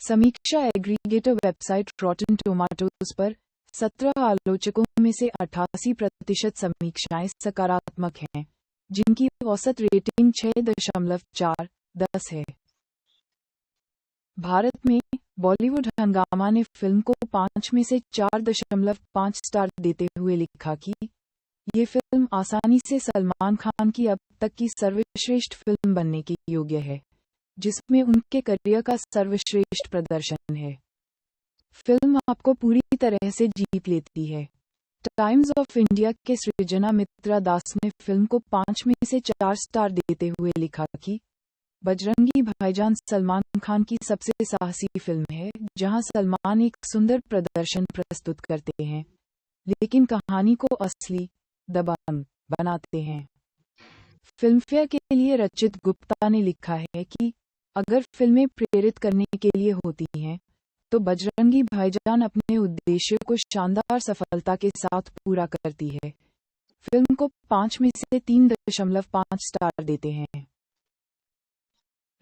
समीक्षा एग्रीगेटर वेबसाइट रॉटन टोमाटोज पर 17 आलोचकों में से 88% समीक्षाएं सकारात्मक हैं, जिनकी औसत रेटिंग 6.4/10 है। भारत में बॉलीवुड हंगामा ने फिल्म को 5 में से 4.5 स्टार देते हुए लिखा कि ये फिल्म आसानी से सलमान खान की अब तक की सर्वश्रेष्ठ फिल्म बनने के योग्य है, जिसमें उनके करियर का सर्वश्रेष्ठ प्रदर्शन है। फिल्म आपको पूरी तरह से जीत लेती है। टाइम्स ऑफ इंडिया के सृजना मित्रा दास ने फिल्म को 5 में से 4 स्टार देते हुए लिखा कि बजरंगी भाईजान सलमान खान की सबसे साहसी फिल्म है, जहां सलमान एक सुंदर प्रदर्शन प्रस्तुत करते हैं, लेकिन कहानी को असली दबंग बनाते हैं। फिल्मफेयर के लिए रचित गुप्ता ने लिखा है कि अगर फिल्में प्रेरित करने के लिए होती हैं, तो बजरंगी भाईजान अपने उद्देश्य को शानदार सफलता के साथ पूरा करती है। फिल्म को 5 में से 3.5 स्टार देते हैं।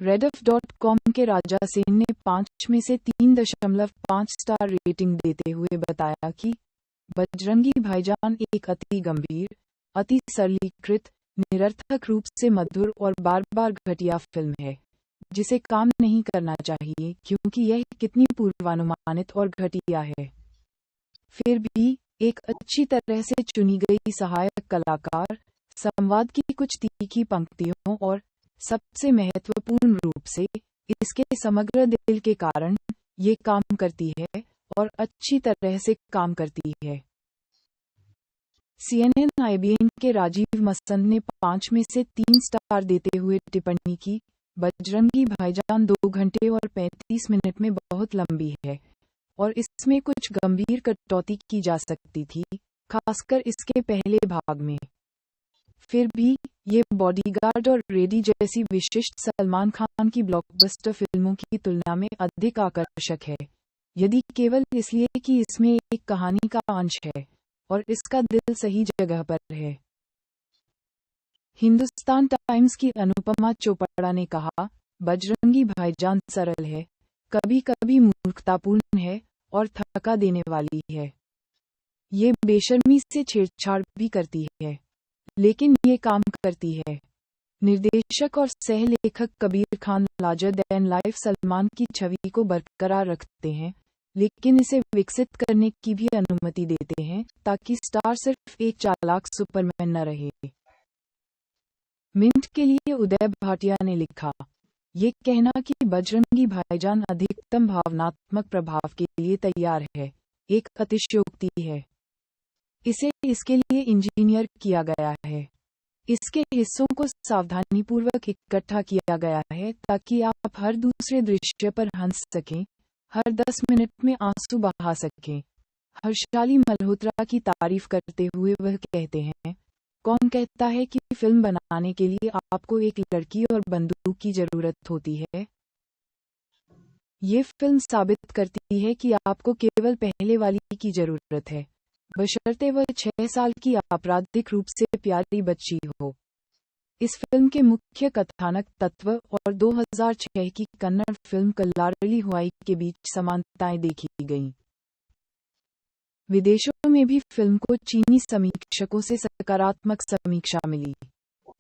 Rediff.com के राजा सेन ने 5 में से 3.5 स्टार रेटिंग देते हुए बताया कि बजरंगी भाईजान एक अति गंभीर, अति सरलीकृत, निरर्थक रूप से मधुर और बार-बार घटिया फिल्म है, जिसे काम नहीं करना चाहिए क्योंकि यह कितनी पूर्वानुमानित और घटिया है। फिर भी एक अच्छी तरह से चुनी गई सहायक कलाकार, संवाद की कुछ तीखी पंक्तियों और सबसे महत्वपूर्ण रूप से इसके समग्र दिल के कारण ये काम करती है और अच्छी तरह से काम करती है। CNN IBN के राजीव मसंद ने 5 में से 3 स्टार देते हुए टिप्पणी की, बजरंगी भाईजान 2 घंटे और 35 मिनट में बहुत लंबी है और इसमें कुछ गंभीर कटौती की जा सकती थी, खासकर इसके पहले भाग में। फिर भी ये बॉडीगार्ड और रेडी जैसी विशिष्ट सलमान खान की ब्लॉकबस्टर फिल्मों की तुलना में अधिक आकर्षक है, यदि केवल इसलिए कि इसमें एक कहानी का अंश है और इसका दिल सही जगह पर है। हिंदुस्तान टाइम्स की अनुपमा चोपड़ा ने कहा, बजरंगी भाईजान सरल है, कभी-कभी मूर्खतापूर्ण है और थका देने वाली है। ये बेशर्मी से छेड़छाड़ भी करती है, लेकिन ये काम करती है। निर्देशक और सह-लेखक Kabir Khan larger than life Salman की छवि को बरकरार रखते हैं, लेकिन इसे विकसित करने की भी अनुमति देते हैं ताकि स्टार सिर्फ एक चालाक सुपरमैन न रहे। मिंट के लिए उदय भाटिया ने लिखा, ये कहना कि बजरंगी भाईजान अधिकतम भावनात्मक प्रभाव के लिए तैयार है, एक अतिशयोक्ति है। इसे इसके लिए इंजीनियर किया गया है। इसके हिस्सों को सावधानीपूर्वक इकट्ठा किया गया है ताकि आप हर दूसरे दृश्य पर हंस सकें, हर 10 मिनट में आंसू बहा सकें। हर्षाली मल्होत्रा की तारीफ करते हुए वह कहते हैं, कौन कहता है कि फिल्म बनाने के लिए आपको एक लड़की और बंदूक की जरूरत होती है? ये फिल्म साबित करती है कि आपको केवल पहले वाली की जरूरत है, बशर्ते वह 6 साल की आपराधिक रूप से प्यारी बच्ची हो। इस फिल्म के मुख्य कथानक तत्व और 2006 की कन्नड़ फिल्म कल्लारली हुआई के बीच समानताएं देखी गईं। विदेशों में भी फिल्म को चीनी समीक्षकों से सकारात्मक समीक्षा मिली।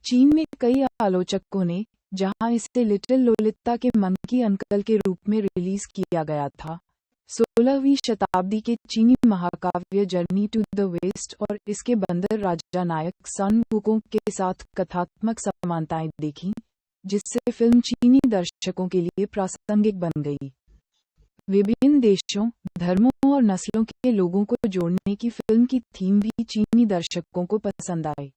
चीन में कई आलोचकों ने, जहां इसे लिटिल लोलिता के मंकी अंकल के रूप में रिलीज किया गया था, 16वीं शताब्दी के चीनी महाकाव्य जर्नी टू द वेस्ट और इसके बंदर राजा नायक सन वुकोंग के साथ कथात्मक समानताएं देखीं, जिससे फिल्म चीनी दर्शकों के लिए प्रासंगिक बन गई। विभिन्न देशों, धर्मों और नस्लों के लोगों को जोड़ने की फिल्म की थीम भी चीनी दर्शकों को पसंद आई।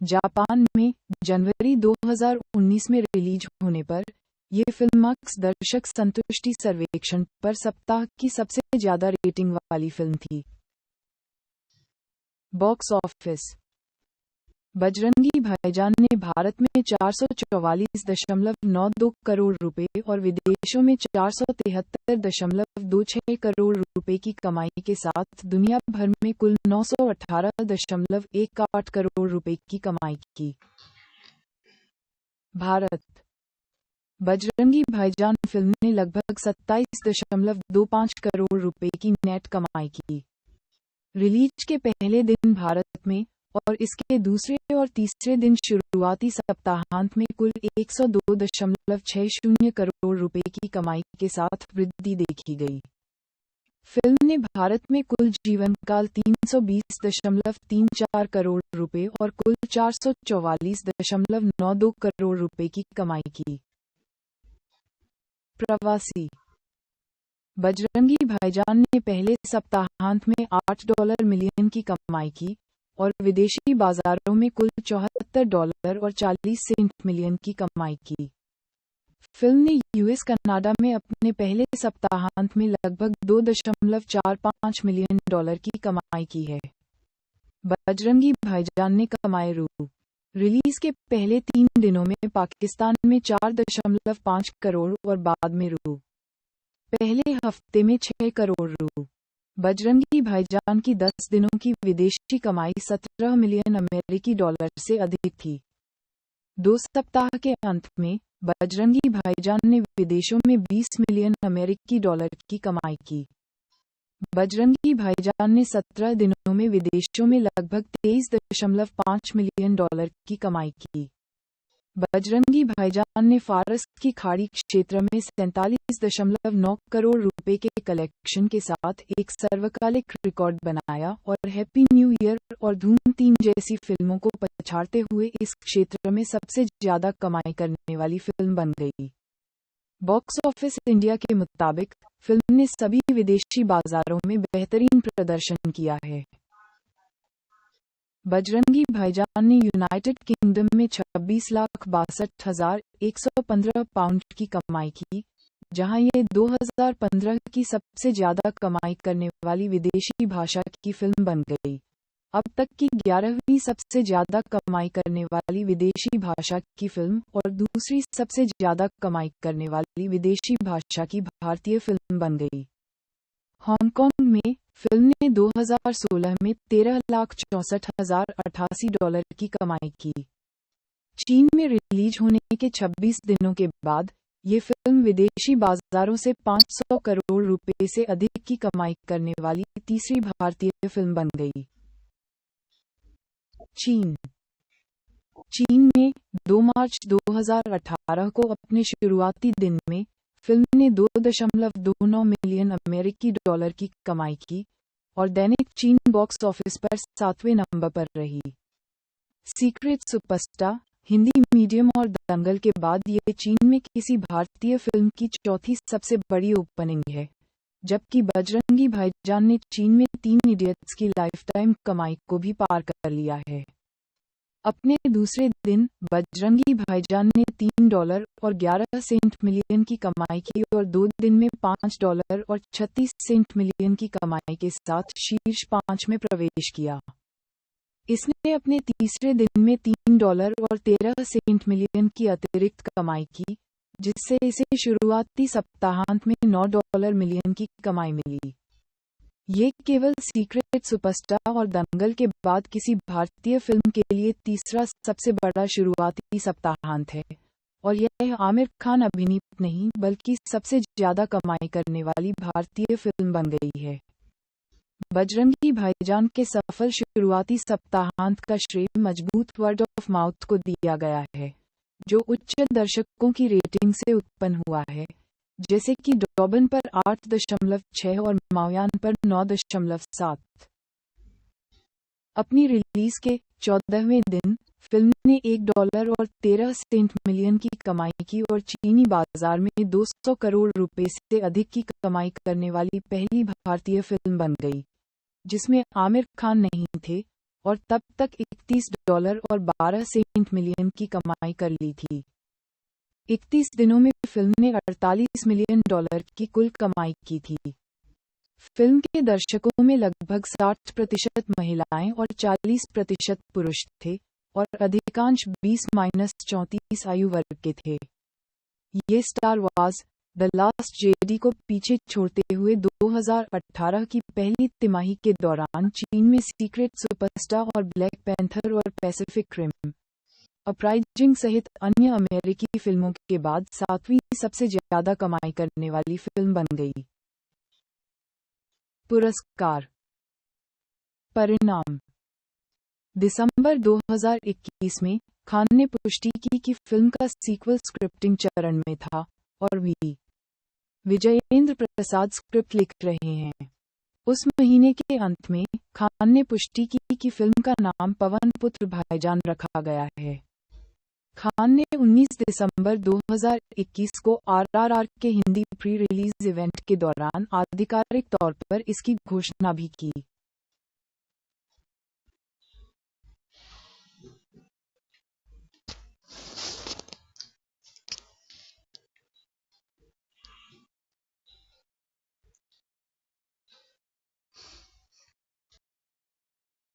जापान में जनवरी 2019 में रिलीज होने पर यह फिल्म दर्शक संतुष्टि सर्वेक्षण पर सप्ताह की सबसे ज्यादा रेटिंग वाली फिल्म थी। Box office. बजरंगी भाईजान ने भारत में 444.92 करोड़ रुपए और विदेशों में 473.26 करोड़ रुपए की कमाई के साथ दुनिया भर में कुल 918.18 करोड़ रुपए की कमाई की। भारत। बजरंगी भाईजान फिल्म ने लगभग 27.25 करोड़ रुपए की नेट कमाई की। रिलीज के पहले दिन भारत में और इसके दूसरे और तीसरे दिन शुरुआती सप्ताहांत में कुल 102.60 करोड़ रुपए की कमाई के साथ वृद्धि देखी गई। फिल्म ने भारत में कुल जीवनकाल 320.34 करोड़ रुपए और कुल 444.92 करोड़ रुपए की कमाई की। प्रवासी बजरंगी भाईजान ने पहले सप्ताहांत में $8 मिलियन की कमाई की और विदेशी बाजारों में कुल $74.40 मिलियन की कमाई की। फिल्म ने यूएस कनाडा में अपने पहले सप्ताहांत में लगभग $2.45 मिलियन की कमाई की है। बजरंगी भाईजान ने कमाए रु. रिलीज के पहले 3 दिनों में पाकिस्तान में 4.5 करोड़ और बाद में रु. पहले हफ्ते में 6 करोड़ रु. बजरंगी भाईजान की 10 दिनों की विदेशी कमाई 17 मिलियन अमेरिकी डॉलर से अधिक थी। 2 सप्ताह के अंत में बजरंगी भाईजान ने विदेशों में 20 मिलियन अमेरिकी डॉलर की कमाई की। बजरंगी भाईजान ने 17 दिनों में विदेशों में लगभग 23.5 मिलियन डॉलर की कमाई की। बजरंगी भाईजान ने फारस की खाड़ी क्षेत्र में 47.9 करोड़ रुपए के कलेक्शन के साथ एक सर्वकालिक रिकॉर्ड बनाया और हैप्पी न्यू ईयर और धूम 3 जैसी फिल्मों को पछाड़ते हुए इस क्षेत्र में सबसे ज्यादा कमाई करने वाली फिल्म बन गई। बॉक्स ऑफिस इंडिया के मुताबिक फिल्म ने सभी विदेशी बाजारों में बेहतरीन प्रदर्शन किया है। बजरंगी भाईजान ने यूनाइटेड किंगडम में 26,62,115 पाउंड की कमाई की, जहां ये 2015 की सबसे ज्यादा कमाई करने वाली विदेशी भाषा की फिल्म बन गई। अब तक की 11वीं सबसे ज्यादा कमाई करने वाली विदेशी भाषा की फिल्म और दूसरी सबसे ज्यादा कमाई करने वाली विदेशी भाषा की भारतीय फिल्म बन गई। हांगकांग में फिल्म ने 2016 में $13,64,088 की कमाई की। चीन में रिलीज होने के 26 दिनों के बाद ये फिल्म विदेशी बाजारों से 500 करोड़ रुपए से अधिक की कमाई करने वाली तीसरी भारतीय फिल्म बन गई। चीन में 2 मार्च 2018 को अपने शुरुआती दिन में फिल्म ने 2.29 मिलियन अमेरिकी डॉलर की कमाई की और दैनिक चीन बॉक्स ऑफिस पर 7वें नंबर पर रही। सीक्रेट सुपरस्टार, हिंदी मीडियम और दंगल के बाद ये चीन में किसी भारतीय फिल्म की चौथी सबसे बड़ी ओपनिंग है, जबकि बजरंगी भाईजान ने चीन में 3 इडियट्स की लाइफटाइम कमाई को भी पार कर लिया है। अपने दूसरे दिन बजरंगी भाईजान ने $3 और 11 सेंट मिलियन की कमाई की और 2 दिन में $5 और 36 सेंट मिलियन की कमाई के साथ शीर्ष 5 में प्रवेश किया। इसने अपने तीसरे दिन में $3 और 13 सेंट मिलियन की अतिरिक्त कमाई की, जिससे इसे शुरुआती सप्ताहांत में $9 मिलियन की कमाई मिली। ये केवल सीक्रेट सुपरस्टार और दंगल के बाद किसी भारतीय फिल्म के लिए तीसरा सबसे बड़ा शुरुआती सप्ताहांत है और यह आमिर खान अभिनीत नहीं बल्कि सबसे ज्यादा कमाई करने वाली भारतीय फिल्म बन गई है। बजरंगी भाईजान के सफल शुरुआती सप्ताहांत का श्रेय मजबूत वर्ड ऑफ माउथ को दिया गया है, जो उच्च दर्शकों की रेटिंग से उत्पन्न हुआ है, जैसे कि डॉबन पर 8.6 और माओयान पर 9.7। अपनी रिलीज के 14वें दिन फिल्म ने $1 और 13 सेंट मिलियन की कमाई की और चीनी बाजार में 200 करोड़ रुपए से अधिक की कमाई करने वाली पहली भारतीय फिल्म बन गई, जिसमें आमिर खान नहीं थे और तब तक $31 और 12 सेंट मिलियन की कमाई कर ली थी। 31 दिनों में फिल्म ने $48 मिलियन की कुल कमाई की थी। फिल्म के दर्शकों में लगभग 60% महिलाएं और 40% पुरुष थे और अधिकांश 20-34 आयु वर्ग के थे। ये star wars the last JD को पीछे छोड़ते हुए 2018 की पहली तिमाही के दौरान चीन में सीक्रेट सुपरस्टार और ब्लैक पैंथर और पैसिफिक रिम अपराइजिंग सहित अन्य अमेरिकी फिल्मों के बाद 7वीं सबसे ज्यादा कमाई करने वाली फिल्म बन गई। पुरस्कार परिणाम दिसंबर 2021 में खान ने पुष्टि की कि फिल्म का सीक्वल स्क्रिप्टिंग चरण में था और विजयेंद्र प्रसाद स्क्रिप्ट लिख रहे हैं। उस महीने के अंत में खान ने पुष्टि की कि फिल्म का नाम पवन पुत्र भाईजान रखा गया है। खान ने 19 दिसंबर 2021 को आरआरआर के हिंदी प्री रिलीज इवेंट के दौरान आधिकारिक तौर पर इसकी घोषणा भी की।